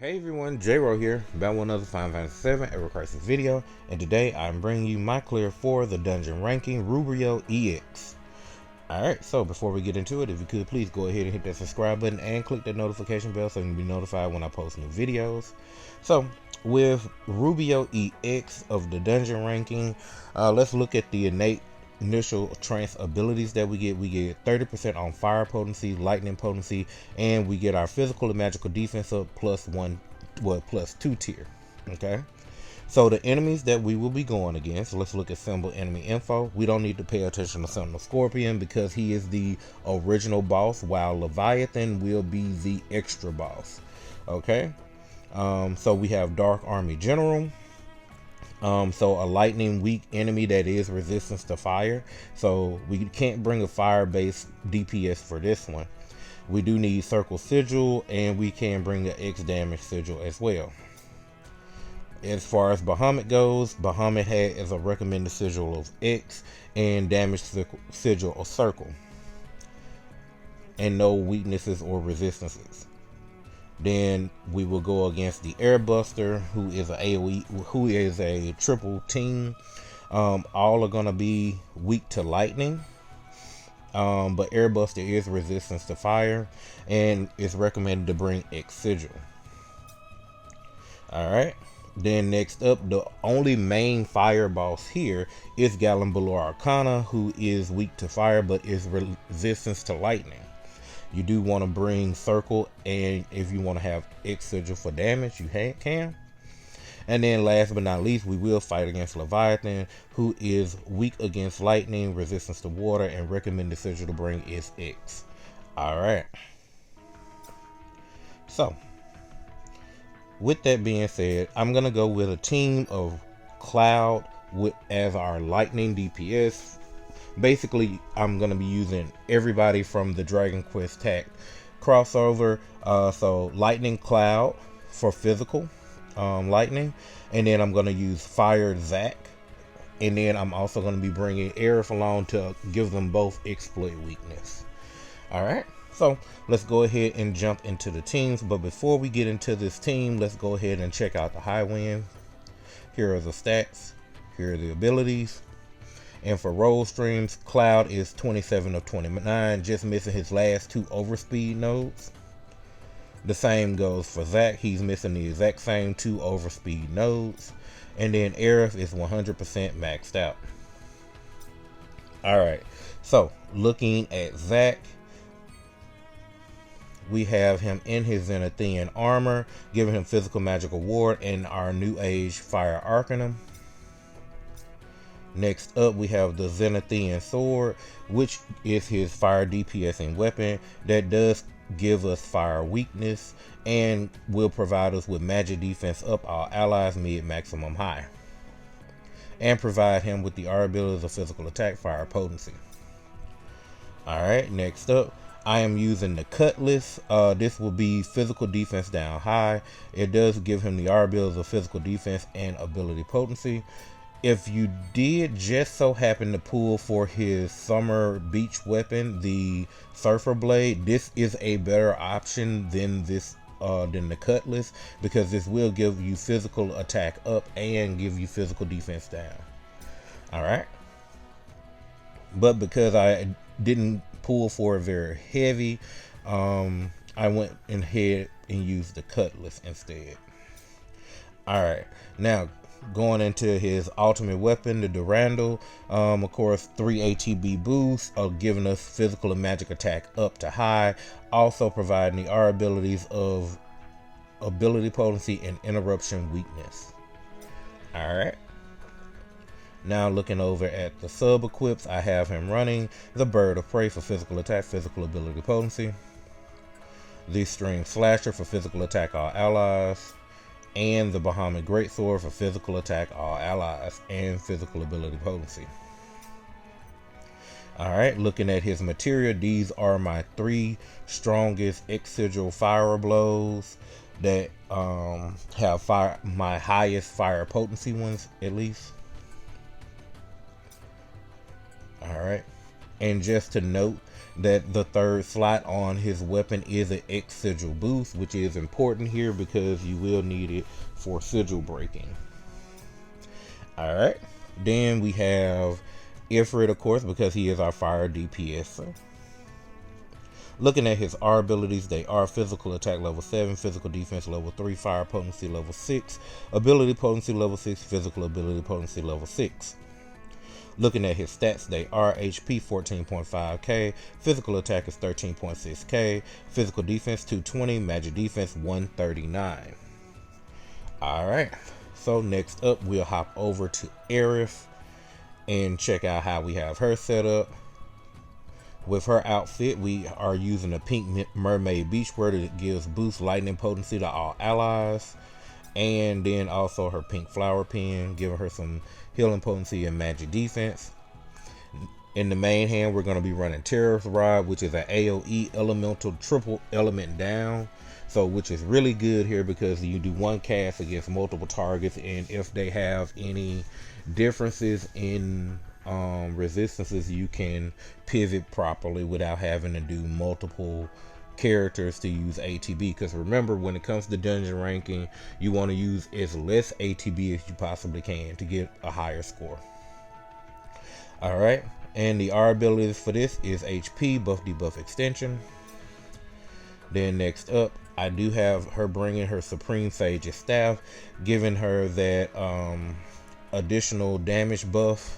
Hey everyone, J-Ro here, back with another Final Fantasy 7 Ever Crisis video, and today I'm bringing you my clear for the dungeon ranking Robio EX. Alright, so before we get into it, if you could please go ahead and hit that subscribe button and click that notification bell so you can be notified when I post new videos. So, with Robio EX of the dungeon ranking, let's look at the innate initial trance abilities that we get. We get 30% on fire potency, lightning potency, and we get our physical and magical defense up plus 2 tier. Okay, so the enemies that we will be going against, let's look at symbol enemy info. We don't need to pay attention to Sentinel Scorpion because he is the original boss, while Leviathan will be the extra boss. Okay, so we have Dark Army General. So a lightning weak enemy that is resistance to fire. So we can't bring a fire based DPS for this one. We do need Circle Sigil, and we can bring the X damage sigil as well. As far as Bahamut goes, Bahamut has a recommended sigil of X and damage sigil of Circle, and no weaknesses or resistances. Then we will go against the Airbuster, who is a AoE, who is a triple team. All are gonna be weak to lightning, but Airbuster is resistance to fire, and it's recommended to bring X Sigil. All right. Then next up, the only main fire boss here is Gallonbaloir Arcana, who is weak to fire but is resistance to lightning. You do want to bring Circle, and if you want to have X Sigil for damage, you can. And then last but not least, we will fight against Leviathan, who is weak against lightning, resistance to water, and recommended sigil to bring is X. Alright. So, with that being said, I'm going to go with a team of Cloud as our lightning DPS. Basically, I'm going to be using everybody from the Dragon Quest tact crossover. So Lightning Cloud for physical lightning, and then I'm going to use Fire Zack, and then I'm also going to be bringing Aerith along to give them both exploit weakness. Alright, so let's go ahead and jump into the teams. But before we get into this team, let's go ahead and check out the high wind. Here are the stats. Here are the abilities. And for roll streams, Cloud is 27 of 29, just missing his last 2 overspeed nodes. The same goes for Zack. He's missing the exact same 2 overspeed nodes. And then Aerith is 100% maxed out. Alright, so looking at Zack, we have him in his Zenithian armor, giving him physical magical ward and our new age fire arcanum. Next up, we have the Zenithian sword, which is his fire DPS and weapon that does give us fire weakness and will provide us with magic defense up our allies mid maximum high, and provide him with the R abilities of physical attack, fire potency. Alright, next up, I am using the Cutlass. This will be physical defense down high. It does give him the R abilities of physical defense and ability potency. If you did just so happen to pull for his summer beach weapon, the Surfer Blade, this is a better option than the Cutlass, because this will give you physical attack up and give you physical defense down. Alright. But because I didn't pull for it very heavy, I went ahead and used the Cutlass instead. Alright, now going into his ultimate weapon, the Durandal, of course 3 ATB boosts are giving us physical and magic attack up to high, also providing the R abilities of ability potency and interruption weakness. Alright, now looking over at the sub equips, I have him running the Bird of Prey for physical attack, physical ability potency, the String Slasher for physical attack all allies, and the Bahamut Greatsword for physical attack all allies and physical ability potency. Alright, looking at his material, these are my 3 strongest X Sigil fire blows that have my highest fire potency ones at least. Alright, and just to note, that the third slot on his weapon is an X sigil boost, which is important here because you will need it for sigil breaking. Alright, then we have Aerith, of course, because he is our fire DPS. Looking at his R abilities, they are physical attack level 7, physical defense level 3, fire potency level 6, ability potency level 6, physical ability potency level 6. Looking at his stats, they are HP 14.5k, physical attack is 13.6k, physical defense 220, magic defense 139. Alright, so next up we'll hop over to Aerith and check out how we have her set up. With her outfit, we are using a pink mermaid beachwear that gives boost lightning potency to all allies, and then also her pink flower pen, giving her some healing potency and magic defense. In the main hand, we're going to be running Terror's Rod, which is an AoE elemental triple element down, so which is really good here because you do one cast against multiple targets, and if they have any differences in resistances, you can pivot properly without having to do multiple characters to use ATB, because remember, when it comes to dungeon ranking, you want to use as less ATB as you possibly can to get a higher score. Alright, and the R abilities for this is HP, buff debuff extension. Then next up, I do have her bringing her Supreme Sage's staff, giving her that additional damage buff,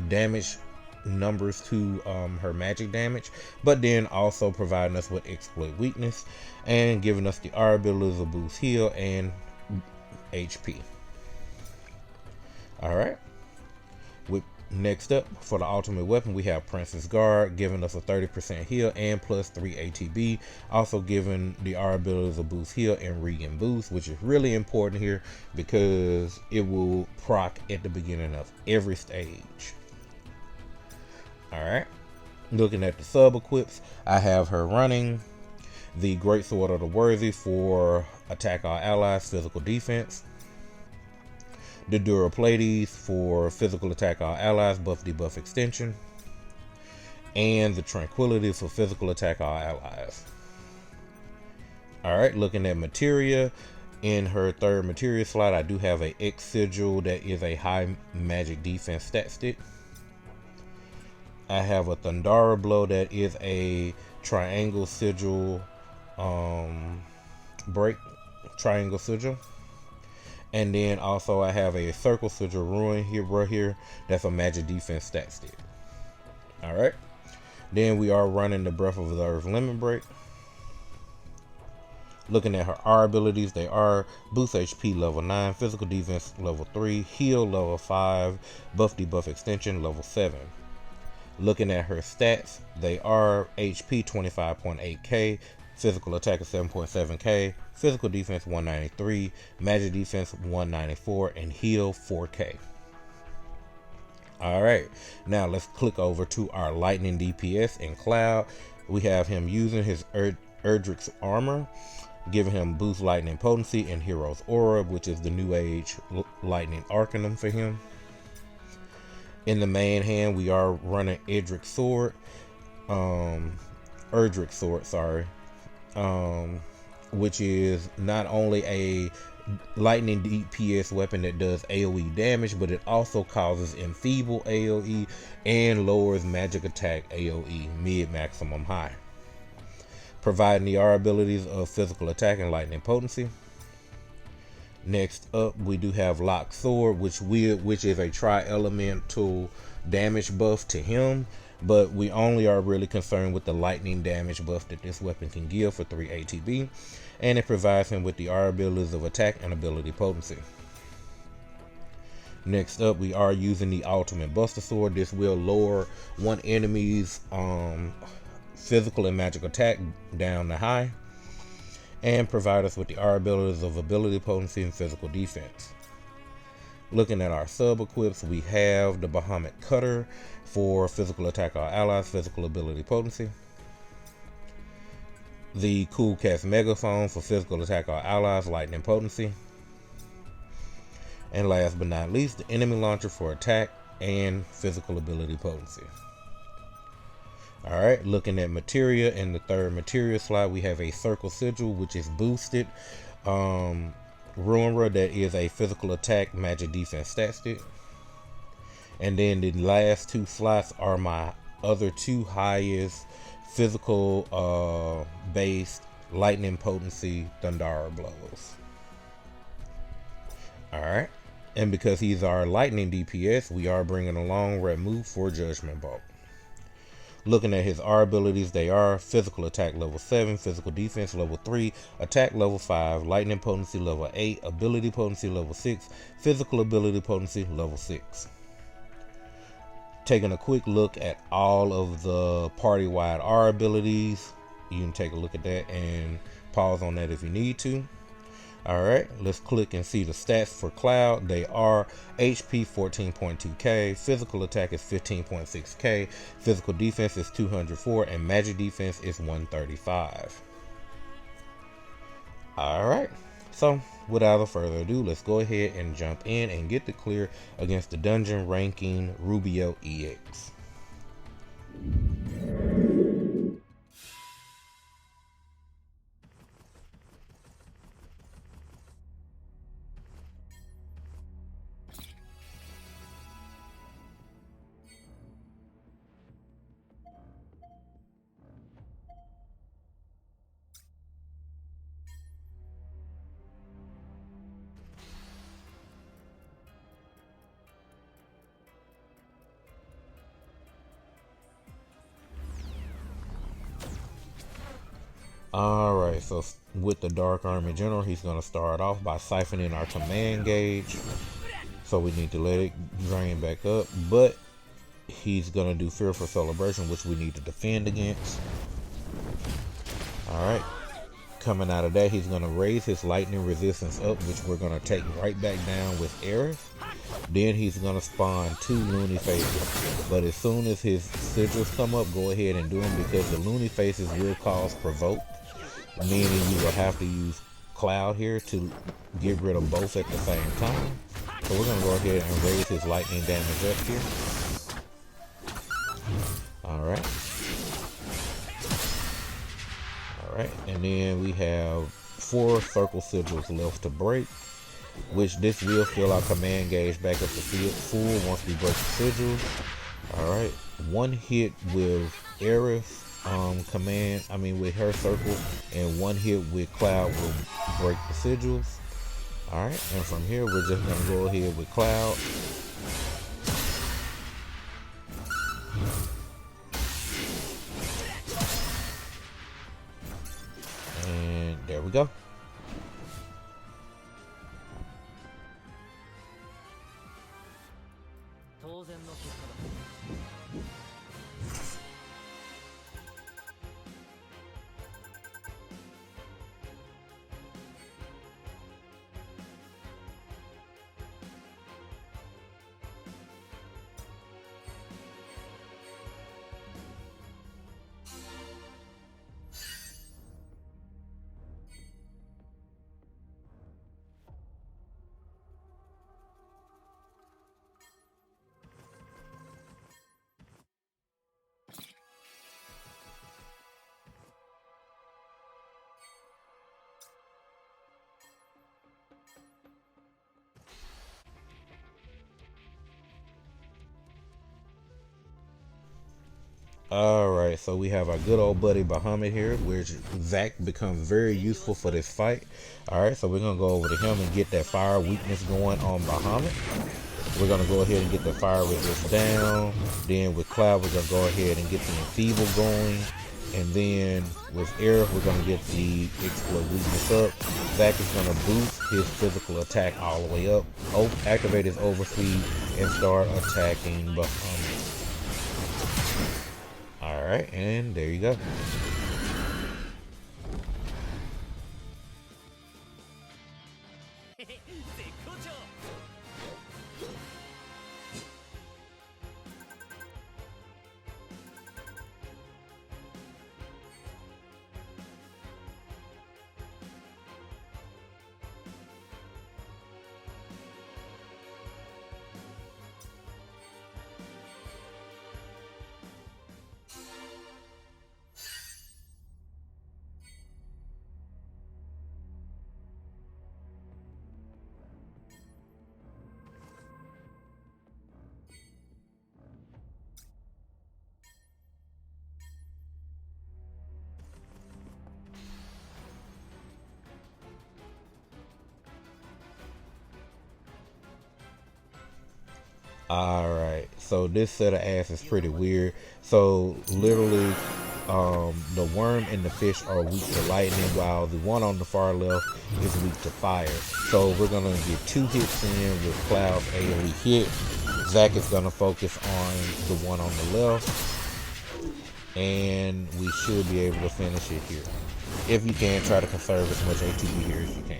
damage numbers to her magic damage, but then also providing us with exploit weakness and giving us the R abilities of boost heal and HP. Alright, with next up for the ultimate weapon, we have Princess Guard, giving us a 30% heal and plus 3 ATB, also giving the R abilities of boost heal and regen boost, which is really important here because it will proc at the beginning of every stage. Alright, looking at the sub equips, I have her running the Great Sword of the Worthy for attack all allies, physical defense, the Duraplades for physical attack all allies, buff debuff extension, and the Tranquility for physical attack all allies. Alright, looking at materia, in her third materia slot, I do have a X sigil that is a high magic defense stat stick. I have a Thundara Blow that is a triangle sigil break, triangle sigil. And then also I have a circle sigil ruin here, right here, that's a magic defense stat stick. Alright, then we are running the Breath of the Earth limit break. Looking at her R abilities, they are boost HP level 9, physical defense level 3, heal level 5, buff debuff extension level 7. Looking at her stats, they are HP 25.8k, physical attack is 7.7k, physical defense 193, magic defense 194, and heal 4k. Alright, now let's click over to our lightning DPS in Cloud. We have him using his Erdrick's armor, giving him boost lightning potency and Hero's Aura, which is the new age lightning arcanum for him. In the main hand, we are running Erdrick's sword, which is not only a lightning DPS weapon that does AoE damage, but it also causes enfeeble AoE and lowers magic attack AoE mid, maximum, high, providing the R abilities of physical attack and lightning potency. Next up, we do have Lock Sword, which is a tri-elemental damage buff to him, but we only are really concerned with the lightning damage buff that this weapon can give for 3 ATB, and it provides him with the R abilities of attack and ability potency. Next up, we are using the Ultimate Buster Sword. This will lower one enemy's physical and magic attack down to high, and provide us with the R abilities of ability potency and physical defense. Looking at our sub equips, we have the Bahamut Cutter for physical attack all allies, physical ability potency, the Cool Cast Megaphone for physical attack all allies, lightning potency, and last but not least, the Enemy Launcher for attack and physical ability potency. Alright, looking at materia, in the third materia slot, we have a circle sigil, which is boosted. Ruinra, that is a physical attack, magic defense stat stick. And then the last two slots are my other two highest physical based lightning potency Thundara blows. Alright. And because he's our lightning DPS, we are bringing along remove for Judgment Bolt. Looking at his R abilities, they are physical attack level 7, physical defense level 3, attack level 5, lightning potency level 8, ability potency level 6, physical ability potency level 6. Taking a quick look at all of the party-wide R abilities, you can take a look at that and pause on that if you need to. Alright, let's click and see the stats for Cloud. They are HP 14.2k, physical attack is 15.6k, physical defense is 204, and magic defense is 135. Alright, so without further ado, let's go ahead and jump in and get the clear against the dungeon ranking Robio EX. Alright, so with the Dark Army General, he's going to start off by siphoning our command gauge. So we need to let it drain back up. But he's going to do Fearful Celebration, which we need to defend against. Alright. Coming out of that, he's going to raise his lightning resistance up, which we're going to take right back down with Aerith. Then he's going to spawn 2 Loony Faces. But as soon as his sigils come up, go ahead and do them, because the Loony Faces will cause Provoke, meaning you will have to use Cloud here to get rid of both at the same time. So we're going to go ahead and raise his lightning damage up here. Alright. Alright, and then we have 4 circle sigils left to break, which this will fill our command gauge back up to full once we break the sigils. Alright, one hit with Aerith with her circle, and one hit with Cloud will break the sigils. Alright, and from here we're just going to go ahead with Cloud. And there we go. Alright, so we have our good old buddy Bahamut here, which Zack becomes very useful for this fight. Alright, so we're going to go over to him and get that fire weakness going on Bahamut. We're going to go ahead and get the fire resist down. Then with Cloud, we're going to go ahead and get the enfeeble going. And then with Aerith, we're going to get the explode weakness up. Zack is going to boost his physical attack all the way up, activate his overspeed, and start attacking Bahamut. Alright, and there you go. Alright, so this set of ass is pretty weird. So literally, the worm and the fish are weak to lightning, while the one on the far left is weak to fire. So we're gonna get 2 hits in with Cloud's AoE hit. Zack is gonna focus on the one on the left, and we should be able to finish it here. If you can, try to conserve as much ATB here as you can.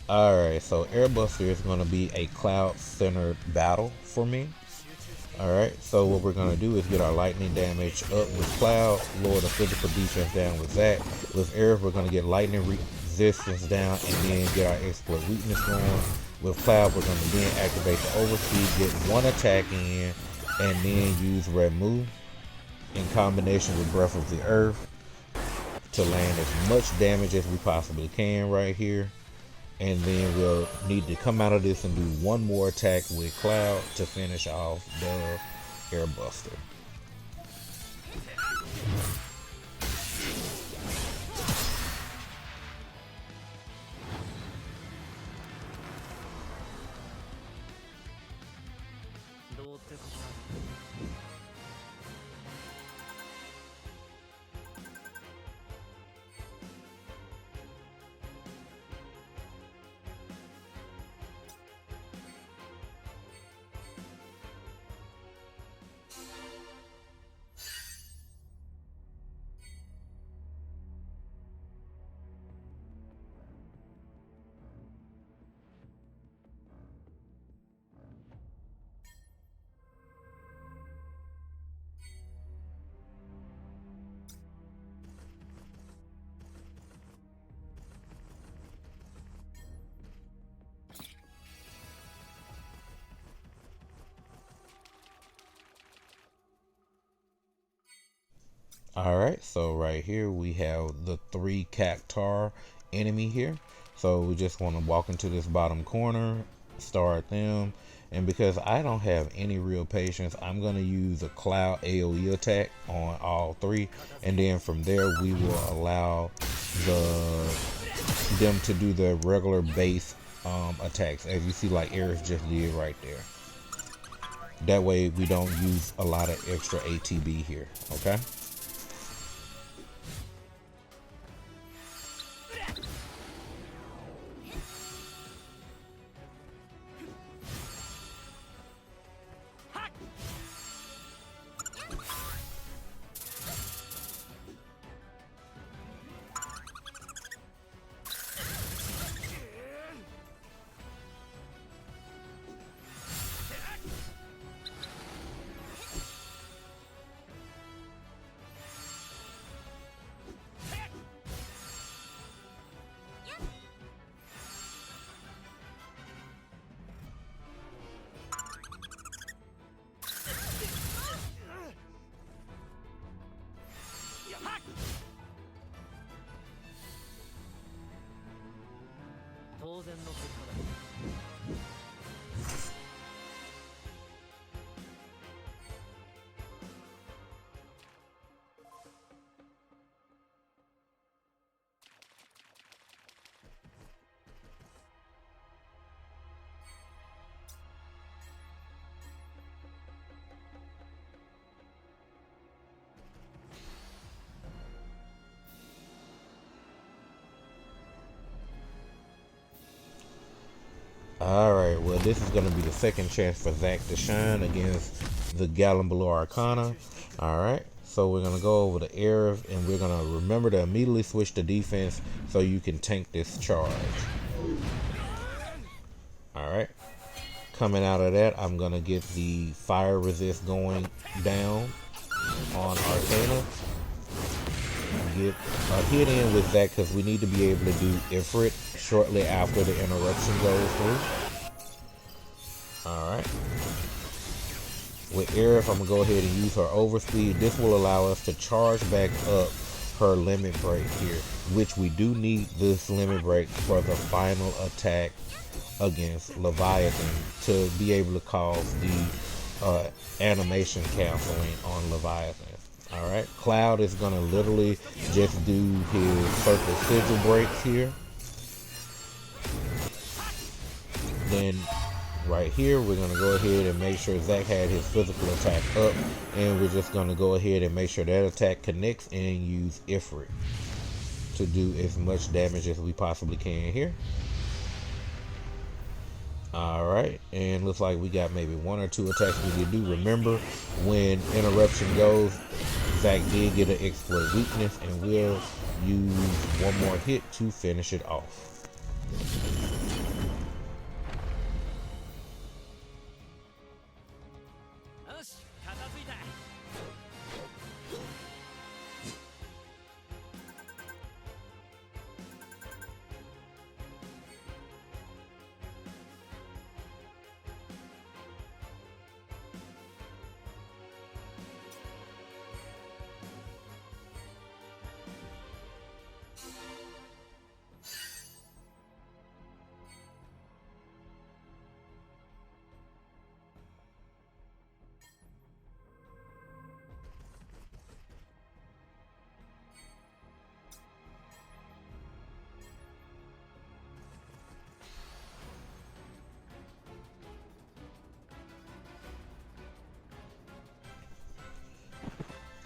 Alright, so Airbuster is going to be a cloud-centered battle for me. Alright, so what we're going to do is get our lightning damage up with Cloud, lower the physical defense down with Zack. With Aerith, we're going to get lightning resistance down and then get our exploit weakness going. With Cloud, we're going to then activate the overspeed, get 1 attack in, and then use Remove in combination with Breath of the Earth to land as much damage as we possibly can right here. And then we'll need to come out of this and do 1 more attack with Cloud to finish off the Airbuster. Alright, so right here we have the 3 cactuar enemy here. So we just want to walk into this bottom corner, start them, and because I don't have any real patience, I'm going to use a Cloud AoE attack on all 3, and then from there we will allow them to do the regular base attacks, as you see like Aerith just did right there. That way we don't use a lot of extra ATB here, okay? Alright, well this is going to be the second chance for Zack to shine against the Gallonbaloir Arcana. Alright, so we're going to go over to Aerith, and we're going to remember to immediately switch to defense so you can tank this charge. Alright, coming out of that, I'm going to get the fire resist going down on Arcana. get a hit in with Zack because we need to be able to do Ifrit shortly after the interruption goes through. Alright. With Aerith, I'm going to go ahead and use her overspeed. This will allow us to charge back up her limit break here, which we do need this limit break for the final attack against Leviathan to be able to cause the animation canceling on Leviathan. Alright, Cloud is going to literally just do his circle sigil breaks here. Then right here, we're going to go ahead and make sure Zack had his physical attack up, and we're just going to go ahead and make sure that attack connects and use Ifrit to do as much damage as we possibly can here. Alright, and looks like we got maybe 1 or 2 attacks we can do. Remember, when interruption goes, Zack did get an exploit weakness, and we'll use 1 more hit to finish it off.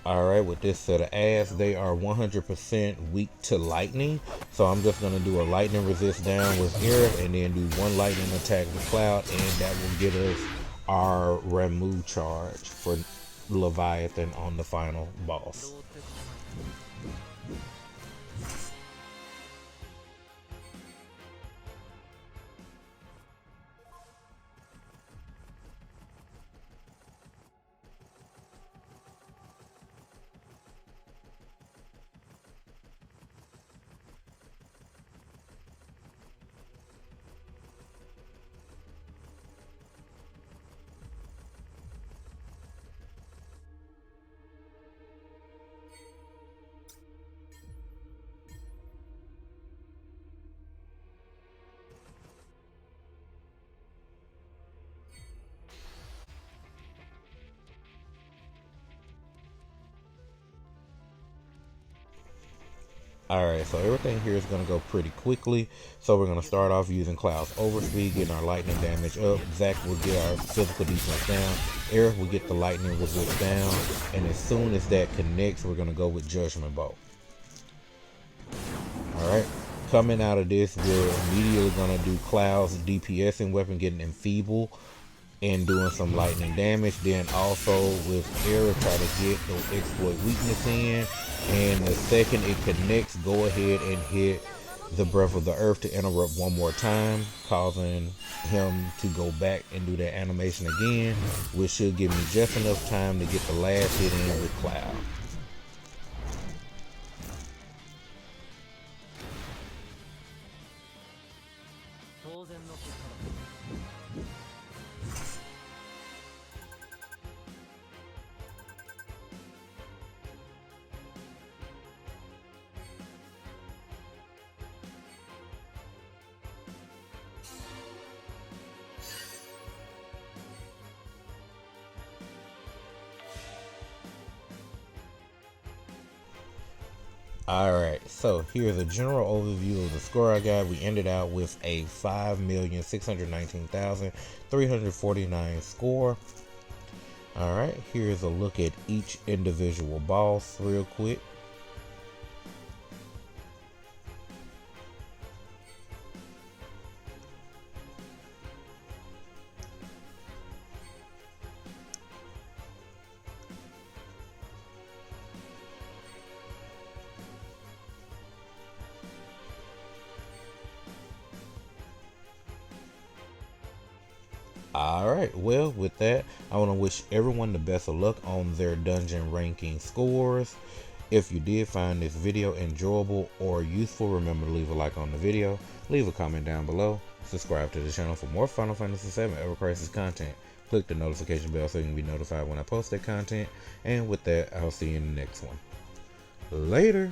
Alright, with this set of ads, they are 100% weak to lightning. So I'm just going to do a lightning resist down with Aerith and then do 1 lightning attack with Cloud, and that will get us our remove charge for Leviathan on the final boss. Alright, so everything here is going to go pretty quickly. So we're going to start off using Cloud's overspeed, getting our lightning damage up. Zack will get our physical defense down. Aerith will get the lightning resist down. And as soon as that connects, we're going to go with Judgment Bolt. Alright, coming out of this, we're immediately going to do Cloud's DPSing weapon, getting Enfeeble and doing some lightning damage. Then also with Aerith, try to get the exploit weakness in. And the second it connects, go ahead and hit the Breath of the Earth to interrupt 1 more time, causing him to go back and do that animation again, which should give me just enough time to get the last hit in with Cloud. Alright, so here's a general overview of the score I got. We ended out with a 5,619,349 score. Alright, here's a look at each individual boss real quick. Alright, well, with that, I want to wish everyone the best of luck on their dungeon ranking scores. If you did find this video enjoyable or useful, remember to leave a like on the video, leave a comment down below, subscribe to the channel for more Final Fantasy VII Ever Crisis content, click the notification bell so you can be notified when I post that content, and with that, I'll see you in the next one. Later!